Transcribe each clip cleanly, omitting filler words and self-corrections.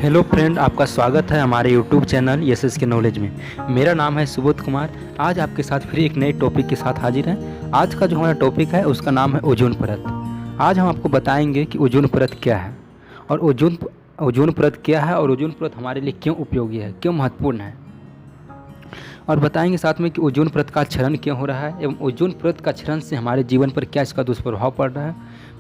Hello friend, आपका स्वागत है हमारे यूट्यूब चैनल एसएस के नॉलेज में। मेरा नाम है सुबोध कुमार। आज आपके साथ फिर एक नए टॉपिक के साथ हाजिर हैं। आज का जो हमारा टॉपिक है उसका नाम है ओजोन परत। आज हम आपको बताएंगे कि ओजोन परत क्या है और ओजोन परत क्या है और ओजोन परत हमारे लिए क्यों उपयोगी है, क्यों महत्वपूर्ण है, और बताएंगे साथ में कि ओजोन परत का क्षरण क्यों हो रहा है एवं ओजोन परत का क्षरण से हमारे जीवन पर क्या इसका दुष्प्रभाव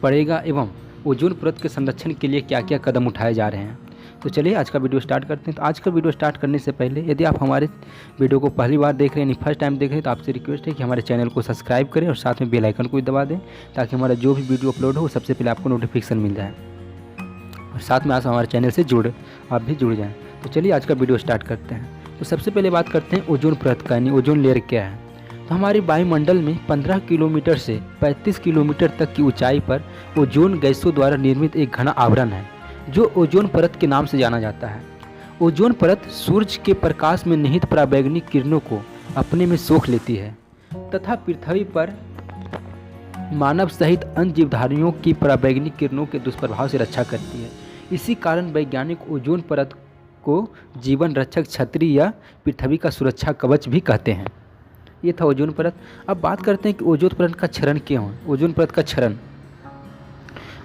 पड़ेगा एवं ओजोन परत के संरक्षण के लिए क्या क्या कदम उठाए जा रहे हैं। तो चलिए आज का वीडियो स्टार्ट करते हैं। तो आज का वीडियो स्टार्ट करने से पहले यदि आप हमारे वीडियो को पहली बार देख रहे हैं, फर्स्ट टाइम देख रहे हैं, तो आपसे रिक्वेस्ट है कि हमारे चैनल को सब्सक्राइब करें और साथ में बेल आइकन को भी दबा दें ताकि हमारा जो भी वीडियो अपलोड हो सबसे पहले आपको नोटिफिकेशन मिल जाए और साथ में आज हमारे चैनल से आप भी जुड़ जाएँ। तो चलिए आज का वीडियो स्टार्ट करते हैं। तो सबसे पहले बात करते हैं ओजोन परत का, यानी ओजोन लेयर क्या है। तो हमारे वायुमंडल में 15 किलोमीटर से 35 किलोमीटर तक की ऊंचाई पर ओजोन गैसों द्वारा निर्मित एक घना आवरण है जो ओजोन परत के नाम से जाना जाता है। ओजोन परत सूर्य के प्रकाश में निहित पराबैंगनी किरणों को अपने में सोख लेती है तथा पृथ्वी पर मानव सहित अन्य जीवधारियों की पराबैंगनी किरणों के दुष्प्रभाव से रक्षा करती है। इसी कारण वैज्ञानिक ओजोन परत को जीवन रक्षक छतरी या पृथ्वी का सुरक्षा कवच भी कहते हैं। ये था ओजोन परत। अब बात करते हैं कि ओजोन परत का क्षरण क्यों है। ओजोन परत का क्षरण,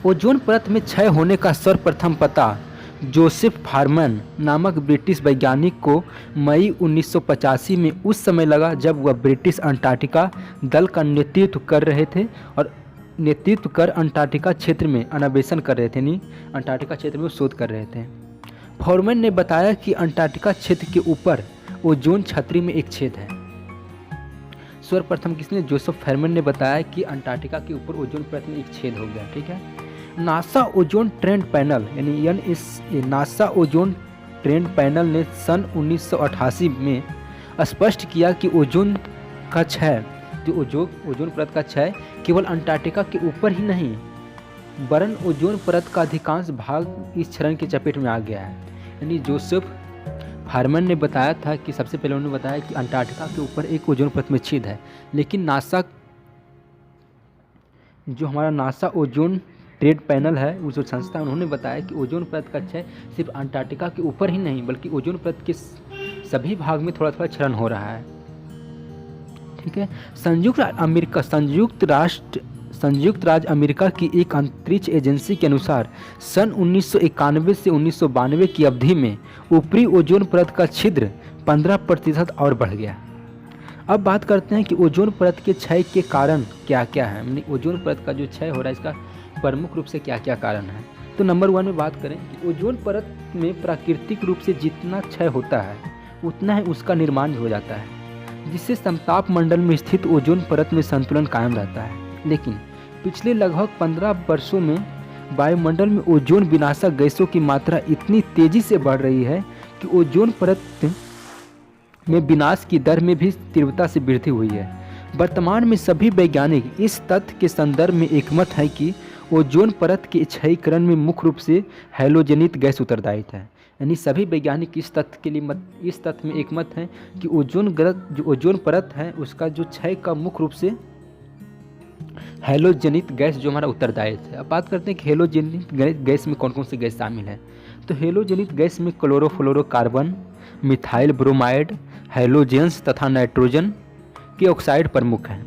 ओजोन परत में क्षय होने का सर्वप्रथम पता जोसेफ फारमैन नामक ब्रिटिश वैज्ञानिक को मई 1985 में उस समय लगा जब वह ब्रिटिश अंटार्कटिका दल का नेतृत्व कर अंटार्कटिका क्षेत्र में अन्वेषण कर रहे थे, यानी अंटार्कटिका क्षेत्र में शोध कर रहे थे। फारमैन ने बताया कि अंटार्कटिका क्षेत्र के ऊपर ओजोन छतरी में एक छेद है। सर्वप्रथम किसने? जोसेफ फारमैन ने बताया कि अंटार्कटिका के ऊपर ओजोन परत में एक छेद हो गया। ठीक है। नासा ओजोन ट्रेंड पैनल यानी नासा ओजोन ट्रेंड पैनल ने सन 1988 में स्पष्ट किया कि ओजोन परत का क्षय केवल अंटार्कटिका के ऊपर ही नहीं वरन ओजोन परत का अधिकांश भाग इस क्षरण के चपेट में आ गया है। यानी जोसेफ फारमैन ने बताया था कि सबसे पहले उन्होंने बताया कि अंटार्कटिका के ऊपर एक ओजोन परत में छेद है, लेकिन नासा ओजोन ट्रेड पैनल है, उस संस्था, उन्होंने बताया कि ओजोन परत का क्षय सिर्फ अंटार्कटिका के ऊपर ही नहीं बल्कि ओजोन परत के सभी भाग में थोड़ा थोड़ा क्षरण हो रहा है। ठीक है। संयुक्त राज्य अमेरिका की एक अंतरिक्ष एजेंसी के अनुसार सन 1991 से 1992 की अवधि में ऊपरी ओजोन परत का छिद्र 15% और बढ़ गया। अब बात करते हैं कि ओजोन परत के क्षय के कारण क्या क्या है, यानी ओजोन परत का जो क्षय हो रहा है इसका प्रमुख रूप से क्या क्या कारण है। तो नंबर 1 में बात करें कि ओजोन परत में प्राकृतिक रूप से जितना क्षय होता है उतना ही उसका निर्माण भी हो जाता है, जिससे समताप मंडल में स्थित ओजोन परत में संतुलन कायम रहता है। लेकिन पिछले लगभग 15 वर्षों में वायुमंडल में ओजोन विनाशक गैसों की मात्रा इतनी तेजी से बढ़ रही है कि ओजोन परत में विनाश की दर में भी तीव्रता से वृद्धि हुई है। वर्तमान में सभी वैज्ञानिक इस तथ्य के संदर्भ में एकमत है कि ओजोन परत के क्षयीकरण में मुख्य रूप से हैलोजनित गैस उत्तरदायित्व है। यानी सभी वैज्ञानिक इस तथ्य में एकमत हैं कि ओजोन परत है उसका जो क्षय का मुख्य रूप से हैलोजनित गैस जो हमारा उत्तरदायित्व है। अब बात करते हैं कि हैलोजनित गैस में कौन कौन सी गैस शामिल है। तो हैलोजनित गैस में क्लोरोफ्लोरोकार्बन, मिथाइल ब्रोमाइड, हैलोजेंस तथा नाइट्रोजन के ऑक्साइड प्रमुख हैं।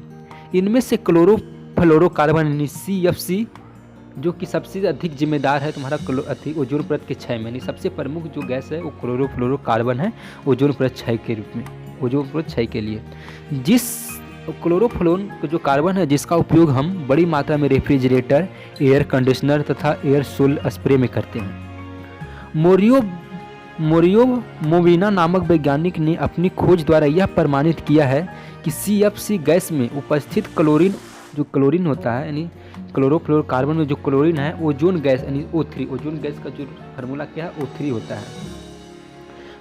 इनमें से क्लोरोफ्लोरोकार्बन यानी CFC जो कि सबसे अधिक जिम्मेदार है तुम्हारा ओजोन परत के क्षय में, यानी सबसे प्रमुख जो गैस है वो क्लोरोफ्लोरोकार्बन है ओजोन परत क्षय के रूप में, ओजोन परत क्षय के लिए। जिस क्लोरोफ्लोरोन जो कार्बन है जिसका उपयोग हम बड़ी मात्रा में रेफ्रिजरेटर, एयर कंडीशनर तथा एयरसोल स्प्रे में करते हैं। मोरियो मोविना नामक वैज्ञानिक ने अपनी खोज द्वारा यह प्रमाणित किया है कि CFC गैस में उपस्थित क्लोरीन होता है, यानी क्लोरोफ्लोरोकार्बन में जो क्लोरीन है ओजोन गैस यानी O3, ओजोन गैस का जो फार्मूला क्या है O3 होता है।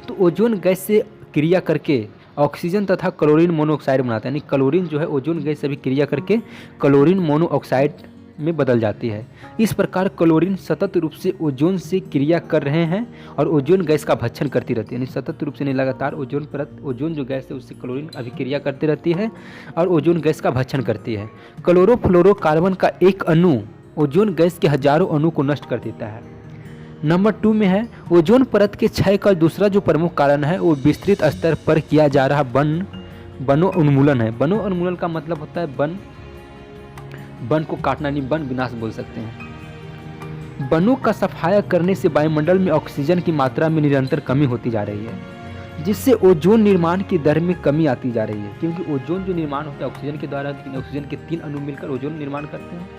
तो ओजोन गैस से क्रिया करके ऑक्सीजन तथा क्लोरीन मोनोऑक्साइड बनाता है, यानी क्लोरीन जो है ओजोन गैस से भी क्रिया करके क्लोरीन मोनोऑक्साइड में बदल जाती है। इस प्रकार क्लोरीन सतत रूप से ओजोन से क्रिया कर रहे हैं और ओजोन गैस का भक्षण करती रहती है, यानी सतत रूप से नहीं लगातार ओजोन जो गैस है उससे क्लोरीन अभिक्रिया करती रहती है और ओजोन गैस का भक्षण करती है। क्लोरोफ्लोरोकार्बन का एक अणु ओजोन गैस के हजारों अणु को नष्ट कर देता है। नंबर 2 में है ओजोन परत के क्षय का दूसरा जो प्रमुख कारण है वो विस्तृत स्तर पर किया जा रहा वनों उन्मूलन है। वनों उन्मूलन का मतलब होता है वन को काटना, नहीं वन विनाश बोल सकते हैं। वनों का सफाया करने से वायुमंडल में ऑक्सीजन की मात्रा में निरंतर कमी होती जा रही है, जिससे ओजोन निर्माण की दर में कमी आती जा रही है। क्योंकि ओजोन जो निर्माण होता है ऑक्सीजन के द्वारा, ऑक्सीजन के 3 अणु मिलकर ओजोन निर्माण करते हैं।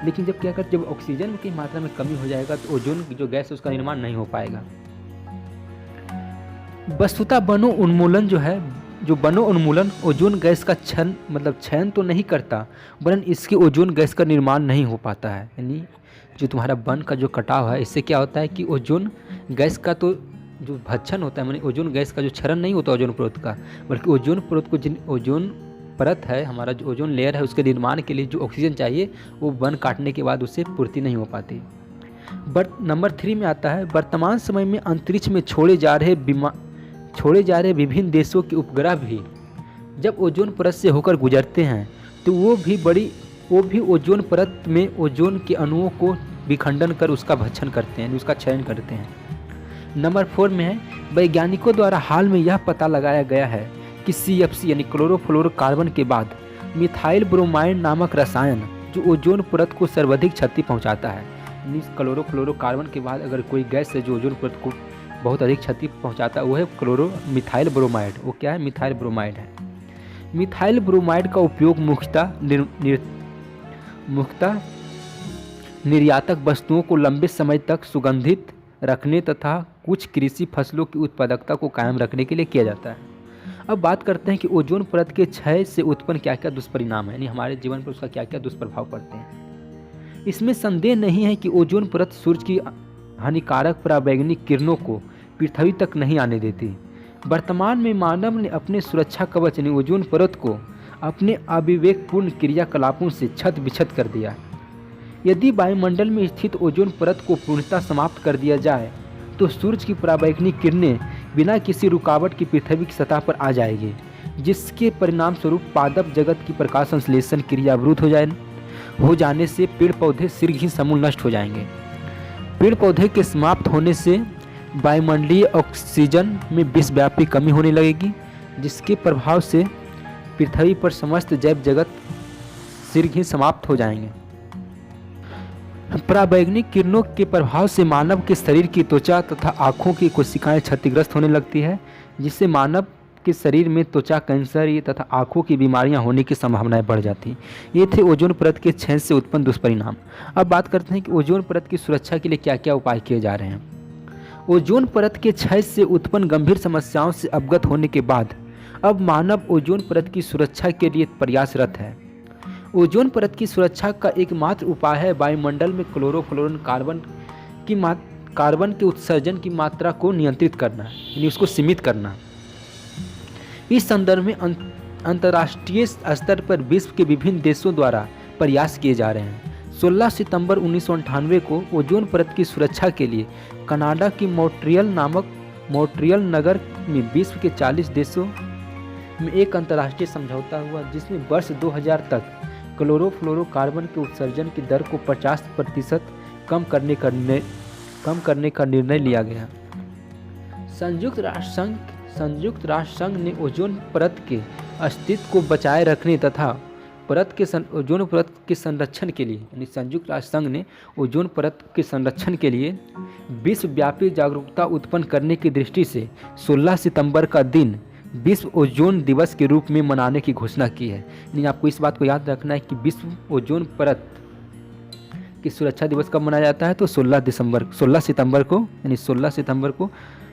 लेकिन जब क्या करते, जब ऑक्सीजन की मात्रा में कमी हो जाएगा तो ओजोन जो गैस है उसका निर्माण नहीं हो पाएगा। वस्तुतः वनों उन्मूलन जो है, जो वनों उन्मूलन ओजोन गैस का क्षरण तो नहीं करता, वरन इसके ओजोन गैस का निर्माण नहीं हो पाता है। यानी जो तुम्हारा वन का जो कटाव है, इससे क्या होता है कि ओजोन गैस का तो जो भक्षण होता है, मानी ओजोन गैस का जो क्षरण नहीं होता ओजोन परत का, बल्कि ओजोन परत को ओजोन परत है हमारा, जो ओजोन लेयर है, उसके निर्माण के लिए जो ऑक्सीजन चाहिए वो वन काटने के बाद उससे पूर्ति नहीं हो पाती। नंबर 3 में आता है वर्तमान समय में अंतरिक्ष में छोड़े जा रहे विभिन्न देशों के उपग्रह भी जब ओजोन परत से होकर गुजरते हैं तो वो भी ओजोन परत में ओजोन के अणुओं को विखंडन कर उसका भक्षण करते हैं, उसका क्षरण करते हैं। नंबर 4 में है वैज्ञानिकों द्वारा हाल में यह पता लगाया गया है कि CFC यानी क्लोरोफ्लोरोकार्बन के बाद मिथाइल ब्रोमाइड नामक रसायन जो ओजोन परत को सर्वाधिक क्षति पहुंचाता है। यानी क्लोरोफ्लोरोकार्बन के बाद अगर कोई गैस है जो ओजोन परत को बहुत अधिक क्षति पहुंचाता है वो है मिथाइल ब्रोमाइड। वो क्या है? मिथाइल ब्रोमाइड है। मिथाइल ब्रोमाइड का उपयोग मुख्यतः निर्यातक वस्तुओं को लंबे समय तक सुगंधित रखने तथा कुछ कृषि फसलों की उत्पादकता को कायम रखने के लिए किया जाता है। अब बात करते हैं कि ओजोन परत के क्षय से उत्पन्न क्या क्या दुष्परिणाम है, यानी हमारे जीवन पर उसका क्या क्या दुष्प्रभाव पड़ते हैं। इसमें संदेह नहीं है कि ओजोन परत सूर्य की हानिकारक पराबैंगनी किरणों को पृथ्वी तक नहीं आने देती। वर्तमान में मानव ने अपने सुरक्षा कवच यानी ओजोन परत को अपने अविवेकपूर्ण क्रियाकलापों से छत बिछत कर दिया। यदि वायुमंडल में स्थित ओजोन परत को पूर्णतः समाप्त कर दिया जाए तो सूर्य की पराबैंगनी किरणें बिना किसी रुकावट की पृथ्वी की सतह पर आ जाएगी, जिसके परिणाम स्वरूप पादप जगत की प्रकाश संश्लेषण क्रिया अवरुद्ध हो जाने से पेड़ पौधे शीघ्र ही समूल नष्ट हो जाएंगे। पेड़ पौधे के समाप्त होने से वायुमंडलीय ऑक्सीजन में विश्वव्यापी कमी होने लगेगी, जिसके प्रभाव से पृथ्वी पर समस्त जैव जगत शीघ्र ही समाप्त हो जाएंगे। पराबैंगनी किरणों के प्रभाव से मानव के शरीर की त्वचा तथा आँखों की कोशिकाएं क्षतिग्रस्त होने लगती है, जिससे मानव के शरीर में त्वचा कैंसर तथा आँखों की बीमारियां होने की संभावनाएं बढ़ जाती। ये थे ओजोन परत के क्षय से उत्पन्न दुष्परिणाम। अब बात करते हैं कि ओजोन परत की सुरक्षा के लिए क्या क्या उपाय किए जा रहे हैं। ओजोन परत के क्षय से उत्पन्न गंभीर समस्याओं से अवगत होने के बाद अब मानव ओजोन परत की सुरक्षा के लिए प्रयासरत है। ओजोन परत की सुरक्षा का एकमात्र उपाय है वायुमंडल में कार्बन के उत्सर्जन की मात्रा को नियंत्रित करना, यानी उसको सीमित करना। इस संदर्भ में अंतर्राष्ट्रीय स्तर पर विश्व के विभिन्न देशों द्वारा प्रयास किए जा रहे हैं। 16 सितंबर 1998 को ओजोन परत की सुरक्षा के लिए कनाडा की मॉन्ट्रियल नगर में विश्व के 40 देशों में एक अंतर्राष्ट्रीय समझौता हुआ, जिसमें वर्ष 2000 तक क्लोरोफ्लोरोकार्बन के उत्सर्जन की दर को 50% कम करने का निर्णय लिया गया। संयुक्त राष्ट्र संघ ने ओजोन परत के अस्तित्व को बचाए रखने तथा ओजोन परत के संरक्षण के लिए, यानी संयुक्त राष्ट्र संघ ने ओजोन परत के संरक्षण के लिए विश्वव्यापी जागरूकता उत्पन्न करने की दृष्टि से 16 सितंबर का दिन विश्व ओजोन दिवस के रूप में मनाने की घोषणा की है। यानी आपको इस बात को याद रखना है कि विश्व ओजोन परत की सुरक्षा दिवस कब मनाया जाता है, तो 16 सितंबर को, यानी 16 सितंबर को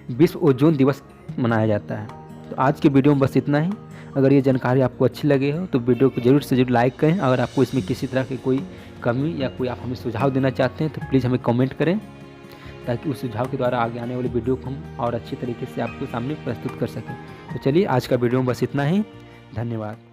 विश्व ओजोन दिवस मनाया जाता है। तो आज के वीडियो में बस इतना ही। अगर ये जानकारी आपको अच्छी लगे हो तो वीडियो को जरूर से जरूर लाइक करें। अगर आपको इसमें किसी तरह की कोई कमी या कोई आप हमें सुझाव देना चाहते हैं तो प्लीज़ हमें कमेंट करें, ताकि उस सुझाव के द्वारा आगे आने वाली वीडियो को हम और अच्छी तरीके से आपके सामने प्रस्तुत कर सकें। तो चलिए आज का वीडियो में बस इतना ही। धन्यवाद।